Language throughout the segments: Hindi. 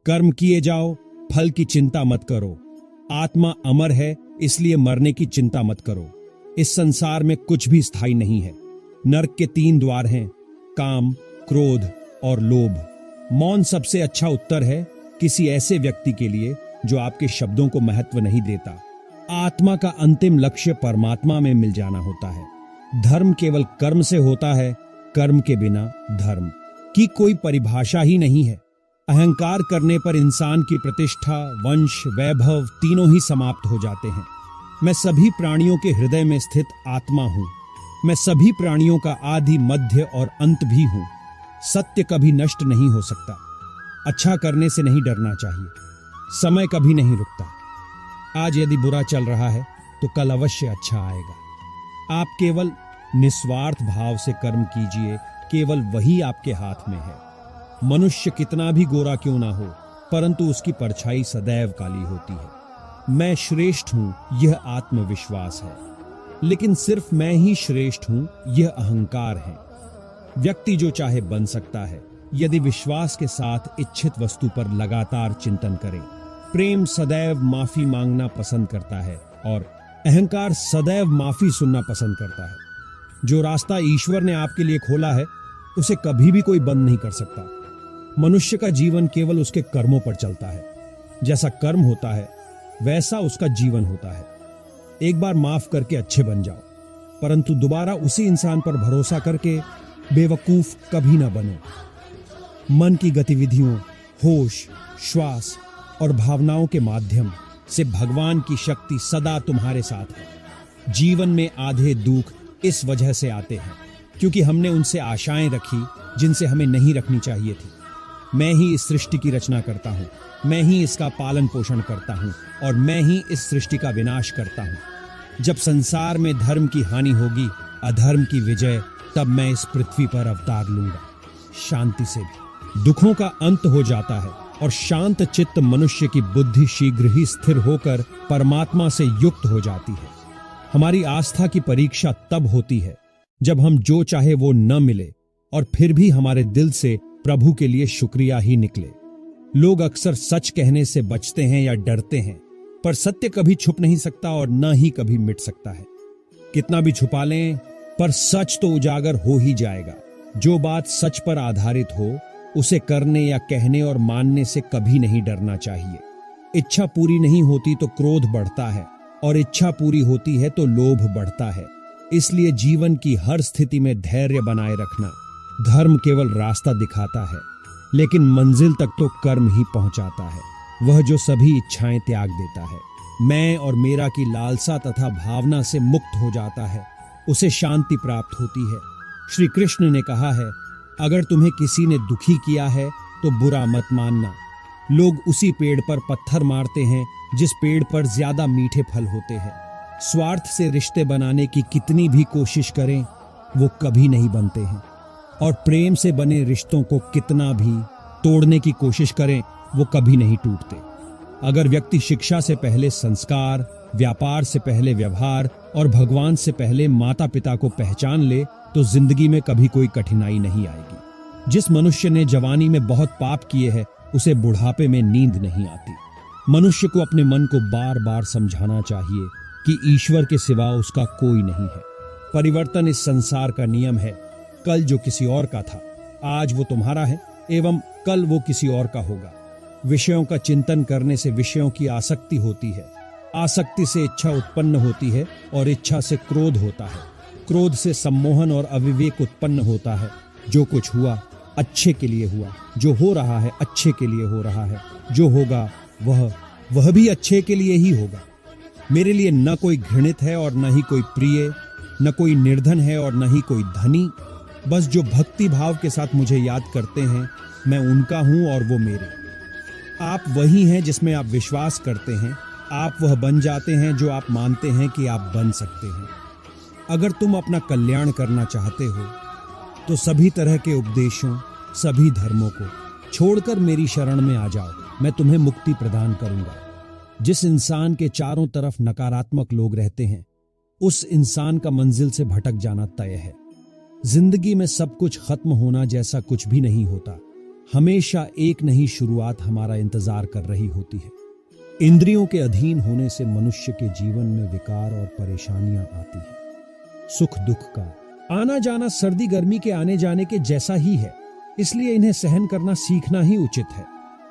कर्म किए जाओ, फल की चिंता मत करो। आत्मा अमर है, इसलिए मरने की चिंता मत करो। इस संसार में कुछ भी स्थायी नहीं है। नरक के 3 द्वार हैं, काम, क्रोध और लोभ। मौन सबसे अच्छा उत्तर है किसी ऐसे व्यक्ति के लिए जो आपके शब्दों को महत्व नहीं देता। आत्मा का अंतिम लक्ष्य परमात्मा में मिल जाना होता है। धर्म केवल कर्म से होता है, कर्म के बिना धर्म की कोई परिभाषा ही नहीं है। अहंकार करने पर इंसान की प्रतिष्ठा, वंश, वैभव तीनों ही समाप्त हो जाते हैं। मैं सभी प्राणियों के हृदय में स्थित आत्मा हूं। मैं सभी प्राणियों का आदि, मध्य और अंत भी हूं। सत्य कभी नष्ट नहीं हो सकता। अच्छा करने से नहीं डरना चाहिए। समय कभी नहीं रुकता। आज यदि बुरा चल रहा है तो कल अवश्य अच्छा आएगा। आप केवल निस्वार्थ भाव से कर्म कीजिए, केवल वही आपके हाथ में है। मनुष्य कितना भी गोरा क्यों ना हो, परंतु उसकी परछाई सदैव काली होती है। मैं श्रेष्ठ हूं, यह आत्मविश्वास है, लेकिन सिर्फ मैं ही श्रेष्ठ हूं, यह अहंकार है। व्यक्ति जो चाहे बन सकता है यदि विश्वास के साथ इच्छित वस्तु पर लगातार चिंतन करे। प्रेम सदैव माफी मांगना पसंद करता है और अहंकार सदैव माफी सुनना पसंद करता है। जो रास्ता ईश्वर ने आपके लिए खोला है उसे कभी भी कोई बंद नहीं कर सकता। मनुष्य का जीवन केवल उसके कर्मों पर चलता है। जैसा कर्म होता है वैसा उसका जीवन होता है। एक बार माफ करके अच्छे बन जाओ, परंतु दोबारा उसी इंसान पर भरोसा करके बेवकूफ कभी ना बनो। मन की गतिविधियों, होश, श्वास और भावनाओं के माध्यम से भगवान की शक्ति सदा तुम्हारे साथ है। जीवन में आधे दुख इस वजह से आते हैं क्योंकि हमने उनसे आशाएं रखी जिनसे हमें नहीं रखनी चाहिए थी। मैं ही इस सृष्टि की रचना करता हूँ, मैं ही इसका पालन पोषण करता हूँ और मैं ही इस सृष्टि का विनाश करता हूँ। जब संसार में धर्म की हानि होगी, अधर्म की विजय, तब मैं इस पृथ्वी पर अवतार लूंगा। शांति से भी दुखों का अंत हो जाता है और शांत चित्त मनुष्य की बुद्धि शीघ्र ही स्थिर होकर परमात्मा से युक्त हो जाती है। हमारी आस्था की परीक्षा तब होती है जब हम जो चाहे वो न मिले और फिर भी हमारे दिल से प्रभु के लिए शुक्रिया ही निकले। लोग अक्सर सच कहने से बचते हैं या डरते हैं, पर सत्य कभी छुप नहीं सकता और न ही कभी मिट सकता है। कितना भी छुपा लें, पर सच तो उजागर हो ही जाएगा। जो बात सच पर आधारित हो उसे करने या कहने और मानने से कभी नहीं डरना चाहिए। इच्छा पूरी नहीं होती तो क्रोध बढ़ता है और इच्छा पूरी होती है तो लोभ बढ़ता है। इसलिए जीवन की हर स्थिति में धैर्य बनाए रखना। धर्म केवल रास्ता दिखाता है, लेकिन मंजिल तक तो कर्म ही पहुंचाता है। वह जो सभी इच्छाएं त्याग देता है, मैं और मेरा की लालसा तथा भावना से मुक्त हो जाता है, उसे शांति प्राप्त होती है। श्री कृष्ण ने कहा है, अगर तुम्हें किसी ने दुखी किया है तो बुरा मत मानना। लोग उसी पेड़ पर पत्थर मारते हैं जिस पेड़ पर ज्यादा मीठे फल होते हैं। स्वार्थ से रिश्ते बनाने की कितनी भी कोशिश करें वो कभी नहीं बनते हैं, और प्रेम से बने रिश्तों को कितना भी तोड़ने की कोशिश करें वो कभी नहीं टूटते। अगर व्यक्ति शिक्षा से पहले संस्कार, व्यापार से पहले व्यवहार और भगवान से पहले माता पिता को पहचान ले तो जिंदगी में कभी कोई कठिनाई नहीं आएगी। जिस मनुष्य ने जवानी में बहुत पाप किए हैं उसे बुढ़ापे में नींद नहीं आती। मनुष्य को अपने मन को बार बार समझाना चाहिए कि ईश्वर के सिवा उसका कोई नहीं है। परिवर्तन इस संसार का नियम है। कल जो किसी और का था आज वो तुम्हारा है एवं कल वो किसी और का होगा। विषयों का चिंतन करने से विषयों की आसक्ति होती है, आसक्ति से इच्छा उत्पन्न होती है और इच्छा से क्रोध होता है, क्रोध से सम्मोहन और अविवेक उत्पन्न होता है। जो कुछ हुआ अच्छे के लिए हुआ, जो हो रहा है अच्छे के लिए हो रहा है, जो होगा वह भी अच्छे के लिए ही होगा। मेरे लिए न कोई घृणित है और न ही कोई प्रिय, न कोई निर्धन है और न ही कोई धनी। बस जो भक्ति भाव के साथ मुझे याद करते हैं मैं उनका हूं और वो मेरे। आप वही हैं जिसमें आप विश्वास करते हैं। आप वह बन जाते हैं जो आप मानते हैं कि आप बन सकते हैं। अगर तुम अपना कल्याण करना चाहते हो तो सभी तरह के उपदेशों, सभी धर्मों को छोड़कर मेरी शरण में आ जाओ। मैं तुम्हें मुक्ति प्रदान करूंगा। जिस इंसान के चारों तरफ नकारात्मक लोग रहते हैं उस इंसान का मंजिल से भटक जाना तय है। जिंदगी में सब कुछ खत्म होना जैसा कुछ भी नहीं होता। हमेशा एक नई शुरुआत हमारा इंतजार कर रही होती है। इंद्रियों के अधीन होने से मनुष्य के जीवन में विकार और परेशानियां आती हैं। सुख दुख का आना जाना सर्दी गर्मी के आने जाने के जैसा ही है, इसलिए इन्हें सहन करना सीखना ही उचित है।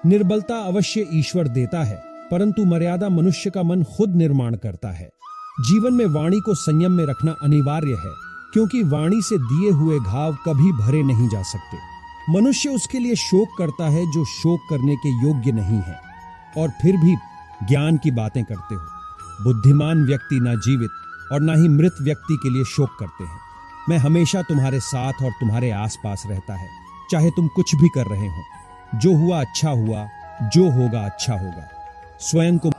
निर्बलता अवश्य ईश्वर देता है, परंतु मर्यादा मनुष्य का मन खुद निर्माण करता है। जीवन में वाणी को संयम में रखना अनिवार्य है, क्योंकि वाणी से दिए हुए घाव कभी भरे नहीं जा सकते। मनुष्य उसके लिए शोक करता है जो शोक करने के योग्य नहीं है, और फिर भी ज्ञान की बातें करते हो। बुद्धिमान व्यक्ति ना जीवित और ना ही मृत व्यक्ति के लिए शोक करते हैं। मैं हमेशा तुम्हारे साथ और तुम्हारे आसपास रहता है, चाहे तुम कुछ भी कर रहे हो। जो हुआ अच्छा हुआ, जो होगा अच्छा होगा। स्वयं को